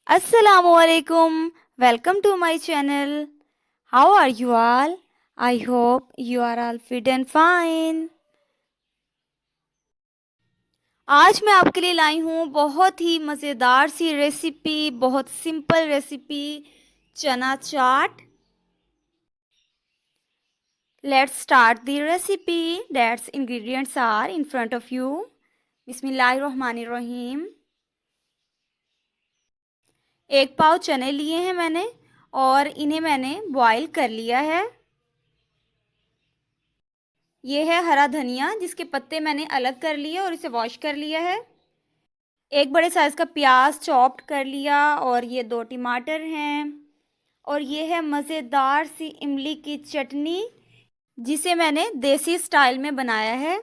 Assalamualaikum. Welcome to my channel. How are you all? I hope you are all fit and fine. आज मैं आपके लिए लाई हूँ बहुत ही मज़ेदार सी रेसिपी, बहुत सिंपल रेसिपी, चना चाट। Let's start the recipe. That's ingredients are in front of you. बिस्मिल्लाहिर्रहमानिर्रहीम। 1 पाव चने लिए हैं मैंने और इन्हें मैंने बॉईल कर लिया है। ये है हरा धनिया जिसके पत्ते मैंने अलग कर लिए और इसे वॉश कर लिया है। 1 बड़े साइज़ का प्याज चॉप्ड कर लिया और ये 2 टमाटर हैं और ये है मज़ेदार सी इमली की चटनी जिसे मैंने देसी स्टाइल में बनाया है।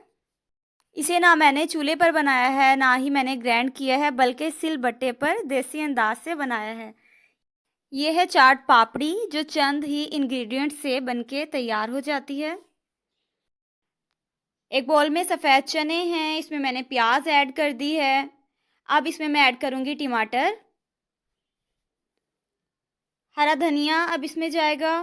इसे ना मैंने चूल्हे पर बनाया है ना ही मैंने ग्राइंड किया है बल्कि सिलबट्टे पर देसी अंदाज से बनाया है। ये है चाट पापड़ी जो चंद ही इंग्रेडिएंट से बनके तैयार हो जाती है। एक बाउल में सफ़ेद चने हैं, इसमें मैंने प्याज ऐड कर दी है। अब इसमें मैं ऐड करूँगी टमाटर, हरा धनिया अब इसमें जाएगा।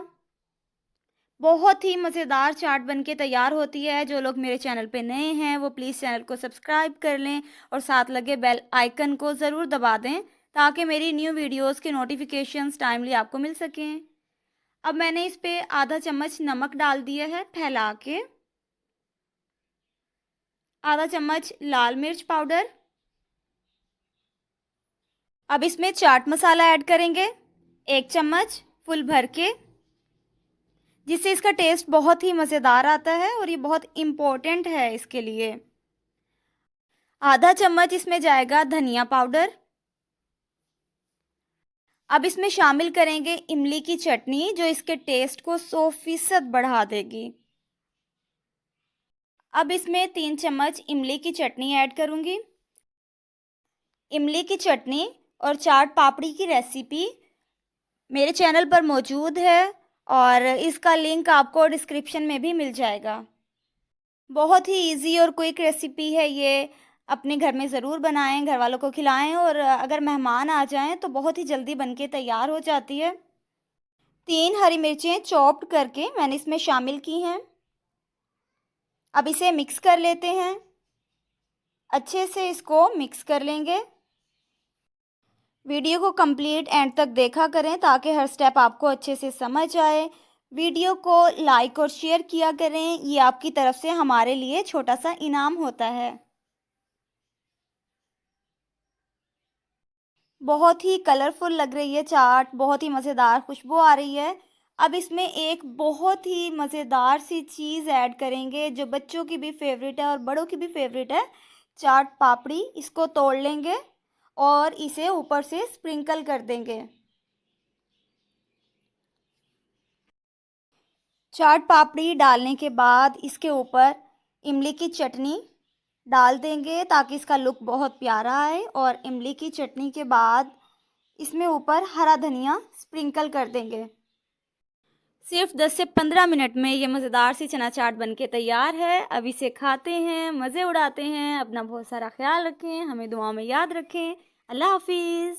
बहुत ही मज़ेदार चाट बनके तैयार होती है। जो लोग मेरे चैनल पे नए हैं वो प्लीज़ चैनल को सब्सक्राइब कर लें और साथ लगे बेल आइकन को ज़रूर दबा दें ताकि मेरी न्यू वीडियोस के नोटिफिकेशंस टाइमली आपको मिल सकें। अब मैंने इस पे आधा चम्मच नमक डाल दिया है फैला के, आधा चम्मच लाल मिर्च पाउडर। अब इसमें चाट मसाला ऐड करेंगे 1 चम्मच फुल भर के, जिससे इसका टेस्ट बहुत ही मज़ेदार आता है और ये बहुत इम्पोर्टेंट है इसके लिए। आधा चम्मच इसमें जाएगा धनिया पाउडर। अब इसमें शामिल करेंगे इमली की चटनी जो इसके टेस्ट को 100% बढ़ा देगी। अब इसमें 3 चम्मच इमली की चटनी ऐड करूँगी। इमली की चटनी और चाट पापड़ी की रेसिपी मेरे चैनल पर मौजूद है और इसका लिंक आपको डिस्क्रिप्शन में भी मिल जाएगा। बहुत ही इजी और क्विक रेसिपी है ये, अपने घर में ज़रूर बनाएं, घर वालों को खिलाएं और अगर मेहमान आ जाएं तो बहुत ही जल्दी बनके तैयार हो जाती है। 3 हरी मिर्चें चॉप्ड करके मैंने इसमें शामिल की हैं। अब इसे मिक्स कर लेते हैं, अच्छे से इसको मिक्स कर लेंगे। वीडियो को कंप्लीट एंड तक देखा करें ताकि हर स्टेप आपको अच्छे से समझ आए। वीडियो को लाइक और शेयर किया करें, ये आपकी तरफ से हमारे लिए छोटा सा इनाम होता है। बहुत ही कलरफुल लग रही है चाट, बहुत ही मज़ेदार खुशबू आ रही है। अब इसमें एक बहुत ही मज़ेदार सी चीज़ ऐड करेंगे जो बच्चों की भी फेवरेट है और बड़ों की भी फेवरेट है, चाट पापड़ी। इसको तोड़ लेंगे और इसे ऊपर से स्प्रिंकल कर देंगे। चाट पापड़ी डालने के बाद इसके ऊपर इमली की चटनी डाल देंगे ताकि इसका लुक बहुत प्यारा आए और इमली की चटनी के बाद इसमें ऊपर हरा धनिया स्प्रिंकल कर देंगे। सिर्फ 10 से 15 मिनट में ये मज़ेदार सी चना चाट बनके तैयार है। अब इसे खाते हैं, मज़े उड़ाते हैं। अपना बहुत सारा ख्याल रखें, हमें दुआ में याद रखें। अल्लाह हाफिज़।